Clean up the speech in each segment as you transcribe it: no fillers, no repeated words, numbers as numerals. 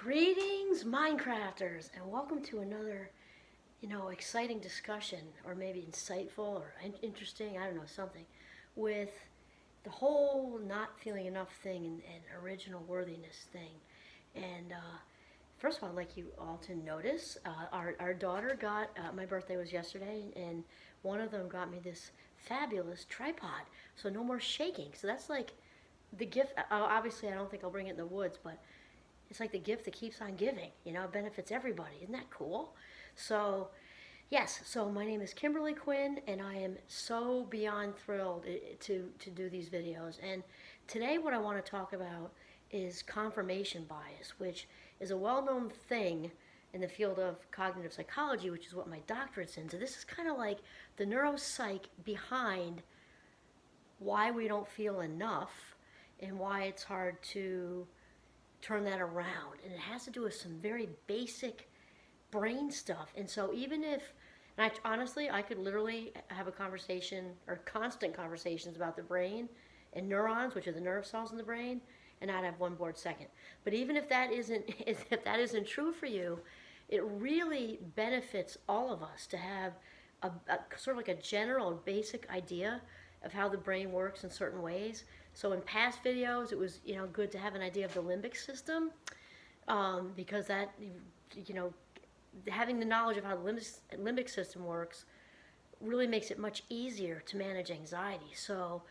Greetings, Mindcrafters, and welcome to another, exciting discussion, or maybe insightful or interesting, I don't know, something, with the whole not feeling enough thing and original worthiness thing. And first of all, I'd like you all to notice our daughter got, my birthday was yesterday, and one of them got me this fabulous tripod, so no more shaking. So that's like the gift. Obviously, I don't think I'll bring it in the woods, but it's like the gift that keeps on giving. It benefits everybody. Isn't that cool? So, yes, so my name is Kimberly Quinn, and I am so beyond thrilled to do these videos. And today, what I want to talk about is confirmation bias, which is a well known thing in the field of cognitive psychology, which is what my doctorate's in. So, this is kind of like the neuropsych behind why we don't feel enough and why it's hard to turn that around. And it has to do with some very basic brain stuff. And so even if, and honestly, I could literally have a conversation or constant conversations about the brain and neurons, which are the nerve cells in the brain, and not have one bored second. But even if that isn't true for you, it really benefits all of us to have a sort of like a general basic idea of how the brain works in certain ways. So in past videos, it was good to have an idea of the limbic system, because that having the knowledge of how the limbic system works really makes it much easier to manage anxiety. So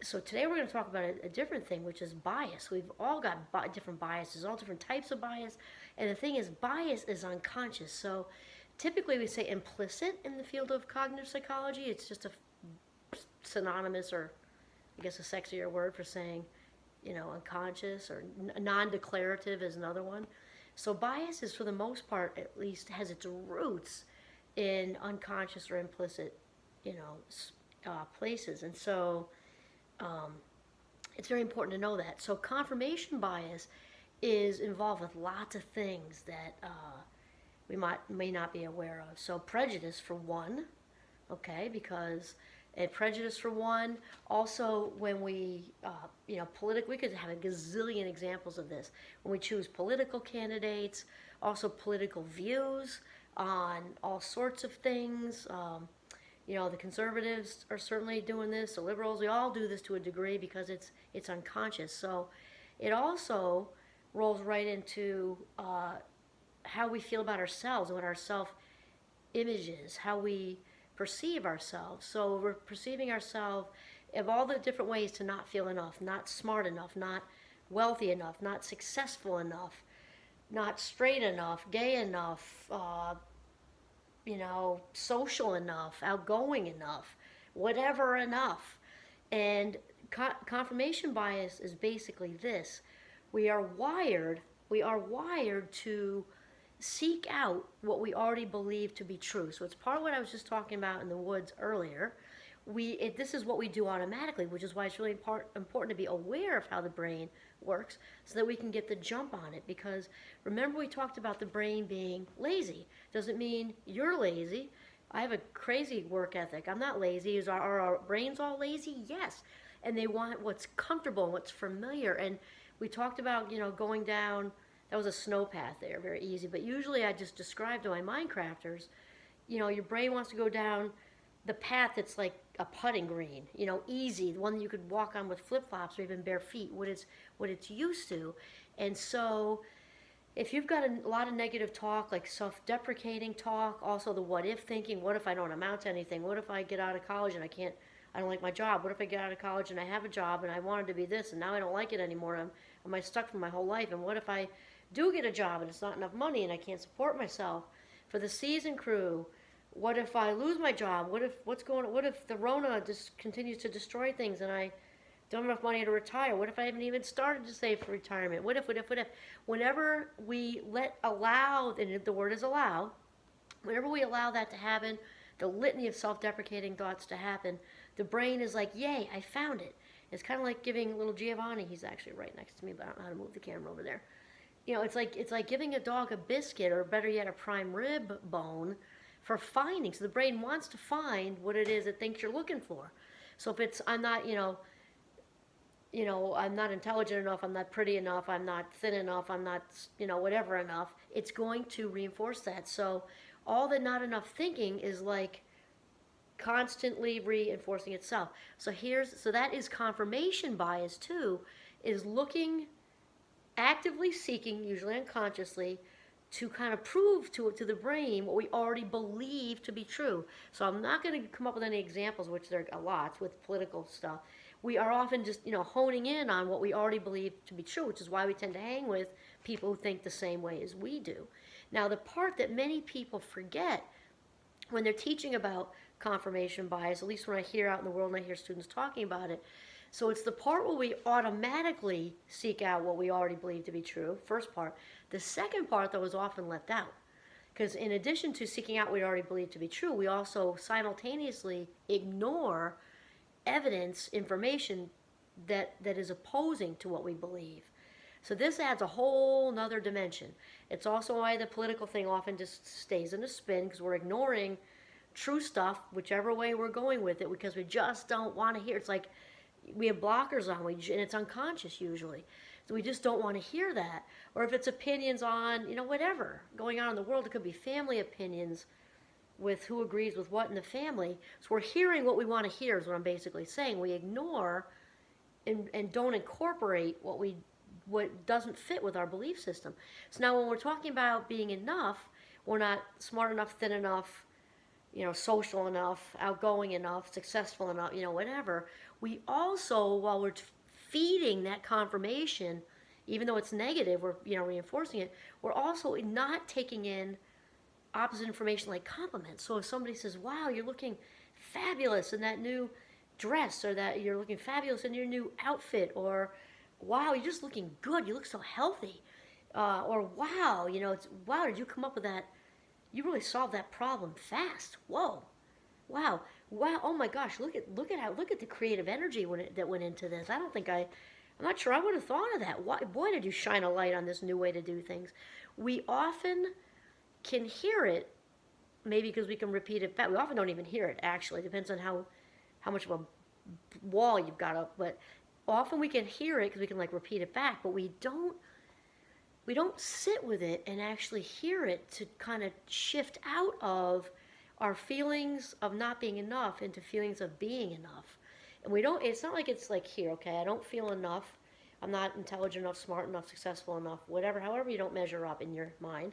today we're going to talk about a different thing, which is bias. We've all got different biases, all different types of bias, and the thing is, bias is unconscious. So typically we say implicit in the field of cognitive psychology. It's just a synonymous, or I guess a sexier word for saying, unconscious, or non-declarative is another one. So bias is, for the most part, at least, has its roots in unconscious or implicit, places. And so it's very important to know that. So confirmation bias is involved with lots of things that we may not be aware of. So prejudice, for one, okay, because and prejudice, for one. Also, when we, we could have a gazillion examples of this. When we choose political candidates, also political views on all sorts of things. The conservatives are certainly doing this. The liberals, we all do this to a degree because it's unconscious. So it also rolls right into how we feel about ourselves and what our self-image is, how we perceive ourselves. So we're perceiving ourselves of all the different ways to not feel enough, not smart enough, not wealthy enough, not successful enough, not straight enough, gay enough, social enough, outgoing enough, whatever enough. And confirmation bias is basically this. We are wired to seek out what we already believe to be true. So it's part of what I was just talking about in the woods earlier. This is what we do automatically, which is why it's really important to be aware of how the brain works so that we can get the jump on it. Because remember, we talked about the brain being lazy. Doesn't mean you're lazy. I have a crazy work ethic. I'm not lazy. Are our brains all lazy? Yes. And they want what's comfortable and what's familiar. And we talked about, going down. That was a snow path there, very easy. But usually I just describe to my Mindcrafters, your brain wants to go down the path that's like a putting green, easy, the one that you could walk on with flip-flops or even bare feet, what it's used to. And so if you've got a lot of negative talk, like self-deprecating talk, also the what-if thinking, what if I don't amount to anything? What if I get out of college and I don't like my job? What if I get out of college and I have a job and I wanted to be this and now I don't like it anymore? Am I stuck for my whole life? And what if I do get a job and it's not enough money and I can't support myself? For the season crew, what if I lose my job? What if the Rona just continues to destroy things and I don't have enough money to retire? What if I haven't even started to save for retirement? What if? Whenever we allow, and the word is allow, whenever we allow that to happen, the litany of self-deprecating thoughts to happen, the brain is like, yay, I found it. It's kind of like giving little Giovanni, he's actually right next to me, but I don't know how to move the camera over there. It's like giving a dog a biscuit, or better yet, a prime rib bone, for finding. So the brain wants to find what it is it thinks you're looking for. So if it's, I'm not, I'm not intelligent enough, I'm not pretty enough, I'm not thin enough, I'm not, whatever enough, it's going to reinforce that. So all the not enough thinking is like constantly reinforcing itself. So that is confirmation bias too, is looking, actively seeking, usually unconsciously, to kind of prove to the brain what we already believe to be true. So I'm not going to come up with any examples, which there are lots with political stuff. We are often just honing in on what we already believe to be true, which is why we tend to hang with people who think the same way as we do. Now, the part that many people forget when they're teaching about confirmation bias, at least when I hear out in the world and I hear students talking about it, so it's the part where we automatically seek out what we already believe to be true, first part. The second part, though, is often left out. Because in addition to seeking out what we already believe to be true, we also simultaneously ignore evidence, information that is opposing to what we believe. So this adds a whole nother dimension. It's also why the political thing often just stays in a spin, because we're ignoring true stuff, whichever way we're going with it, because we just don't want to hear. It's like we have blockers on, and it's unconscious usually. So we just don't want to hear that. Or if it's opinions on, whatever going on in the world, it could be family opinions with who agrees with what in the family. So we're hearing what we want to hear is what I'm basically saying. We ignore and don't incorporate what doesn't fit with our belief system. So now when we're talking about being enough, we're not smart enough, thin enough, social enough, outgoing enough, successful enough, whatever. We also, while we're feeding that confirmation, even though it's negative, we're, reinforcing it, we're also not taking in opposite information like compliments. So if somebody says, wow, you're looking fabulous in that new dress, or that you're looking fabulous in your new outfit, or wow, you're just looking good, you look so healthy, or wow, wow, did you come up with that? You really solved that problem fast. Whoa, wow, wow, oh my gosh, look at the creative energy that went into this. I'm not sure I would have thought of that. Why, boy, did you shine a light on this new way to do things. We often can hear it, maybe because we can repeat it back. We often don't even hear it, actually. It depends on how much of a wall you've got up, but often we can hear it because we can repeat it back, but we don't sit with it and actually hear it to kind of shift out of our feelings of not being enough into feelings of being enough. And it's not like it's like here, okay, I don't feel enough, I'm not intelligent enough, smart enough, successful enough, whatever, however you don't measure up in your mind,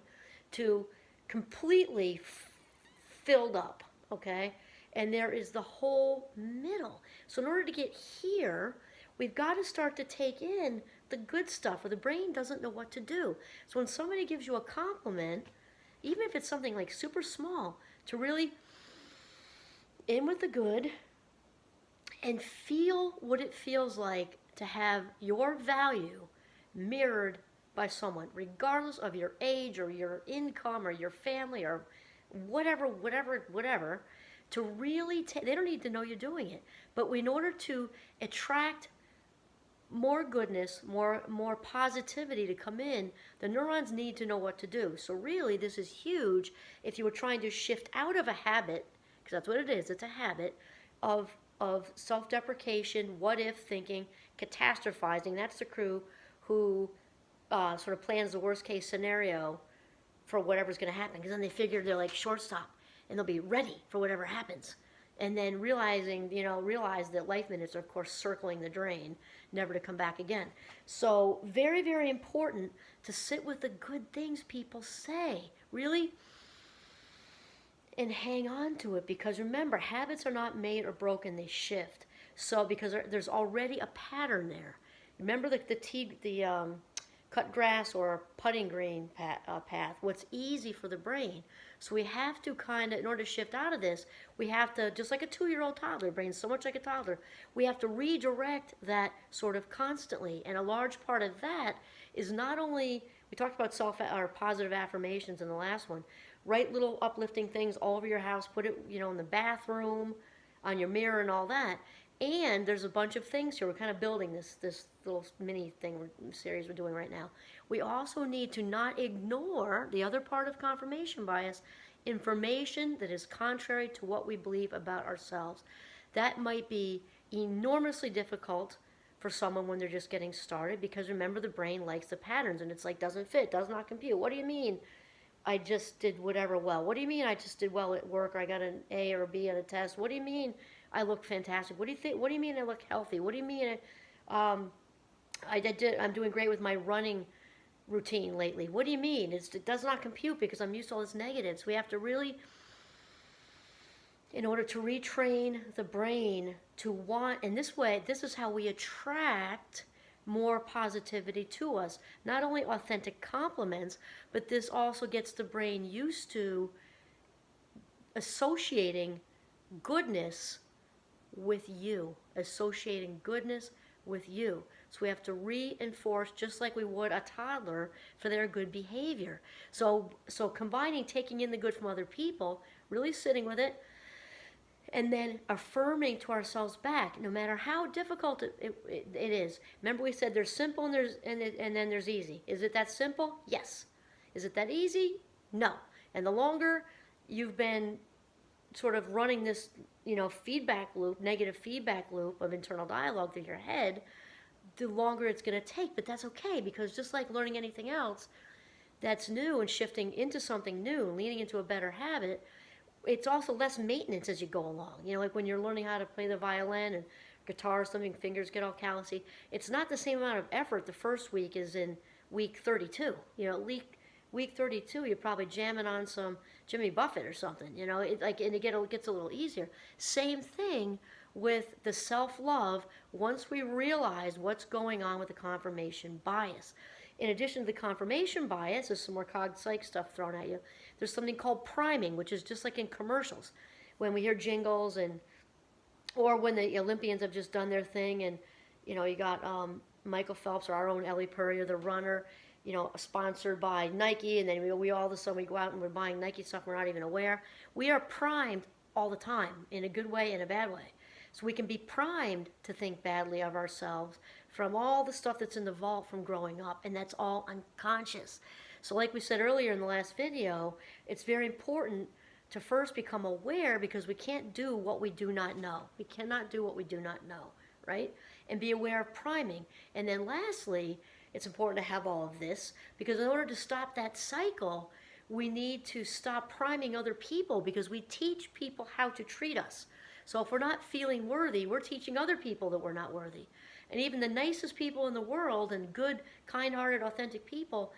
to completely filled up, okay? And there is the whole middle. So in order to get here, we've got to start to take in the good stuff, or the brain doesn't know what to do. So when somebody gives you a compliment, even if it's something like super small, to really in with the good and feel what it feels like to have your value mirrored by someone, regardless of your age or your income or your family or whatever, to really they don't need to know you're doing it. But in order to attract more goodness, more positivity to come in, the neurons need to know what to do. So really, this is huge if you were trying to shift out of a habit, because that's what it is, it's a habit, of self-deprecation, what-if thinking, catastrophizing. That's the crew who sort of plans the worst-case scenario for whatever's going to happen, because then they figure they're like shortstop, and they'll be ready for whatever happens. And then realize that life minutes are, of course, circling the drain, never to come back again. So very, very important to sit with the good things people say, really, and hang on to it, because remember, habits are not made or broken, they shift. So because there's already a pattern there. Remember the cut grass or putting green path, what's easy for the brain. So we have to kind of, in order to shift out of this, we have to, just like a 2-year-old toddler, brain's so much like a toddler, we have to redirect that sort of constantly. And a large part of that is not only, we talked about or positive affirmations in the last one, write little uplifting things all over your house, put it, in the bathroom, on your mirror and all that. And there's a bunch of things here. We're kind of building this little mini series we're doing right now. We also need to not ignore the other part of confirmation bias, information that is contrary to what we believe about ourselves. That might be enormously difficult for someone when they're just getting started, because remember, the brain likes the patterns, and it's like, doesn't fit, does not compute. What do you mean I just did whatever well? What do you mean I just did well at work, or I got an A or a B on a test? What do you mean I look fantastic? What do you think? What do you mean I look healthy? What do you mean I'm doing great with my running routine lately? What do you mean? It does not compute because I'm used to all this negative. So we have to really, in order to retrain the brain to want, and this way, this is how we attract more positivity to us. Not only authentic compliments, but this also gets the brain used to associating goodness with you, associating goodness with you. So we have to reinforce, just like we would a toddler, for their good behavior. So combining taking in the good from other people, really sitting with it, and then affirming to ourselves back, no matter how difficult it is. Remember, we said there's simple and then there's easy. Is it that simple? Yes. Is it that easy? No. And the longer you've been sort of running this, feedback loop, negative feedback loop of internal dialogue through your head, the longer it's going to take. But that's okay, because just like learning anything else that's new and shifting into something new and leaning into a better habit, it's also less maintenance as you go along. Like when you're learning how to play the violin and guitar or something, fingers get all callousy. It's not the same amount of effort the first week as in week 32. Week 32, you're probably jamming on some Jimmy Buffett or something. And it gets a little easier. Same thing with the self-love once we realize what's going on with the confirmation bias. In addition to the confirmation bias, there's some more cog-psych stuff thrown at you. There's something called priming, which is just like in commercials. When we hear jingles or when the Olympians have just done their thing, and, you got Michael Phelps or our own Ellie Purrier, the runner, sponsored by Nike, and then we all of a sudden we go out and we're buying Nike stuff we're not even aware. We are primed all the time, in a good way and a bad way. So we can be primed to think badly of ourselves from all the stuff that's in the vault from growing up, and that's all unconscious. So like we said earlier in the last video, it's very important to first become aware, because we can't do what we do not know. We cannot do what we do not know, right? And be aware of priming. And then lastly, it's important to have all of this, because in order to stop that cycle, we need to stop priming other people, because we teach people how to treat us. So if we're not feeling worthy, we're teaching other people that we're not worthy. And even the nicest people in the world, and good, kind-hearted, authentic people,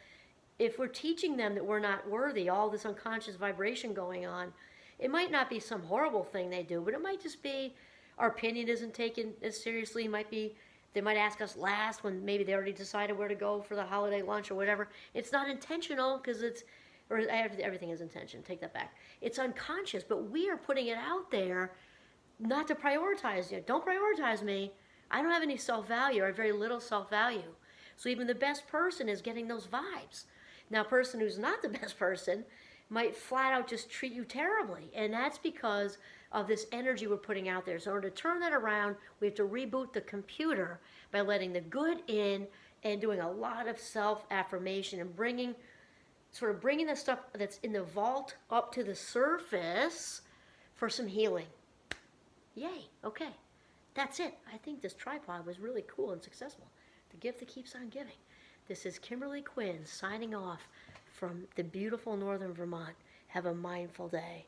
if we're teaching them that we're not worthy, all this unconscious vibration going on, it might not be some horrible thing they do, but it might just be our opinion isn't taken as seriously. It might be they might ask us last when maybe they already decided where to go for the holiday lunch or whatever. It's not intentional, because everything is intention. Take that back. It's unconscious, but we are putting it out there not to prioritize you. Don't prioritize me. I don't have any self-value, or very little self-value. So even the best person is getting those vibes. Now, a person who's not the best person might flat out just treat you terribly. And that's because of this energy we're putting out there. So in order to turn that around, we have to reboot the computer by letting the good in and doing a lot of self-affirmation and bringing the stuff that's in the vault up to the surface for some healing. Yay, okay. That's it. I think this tripod was really cool and successful. The gift that keeps on giving. This is Kimberly Quinn signing off from the beautiful northern Vermont. Have a mindful day.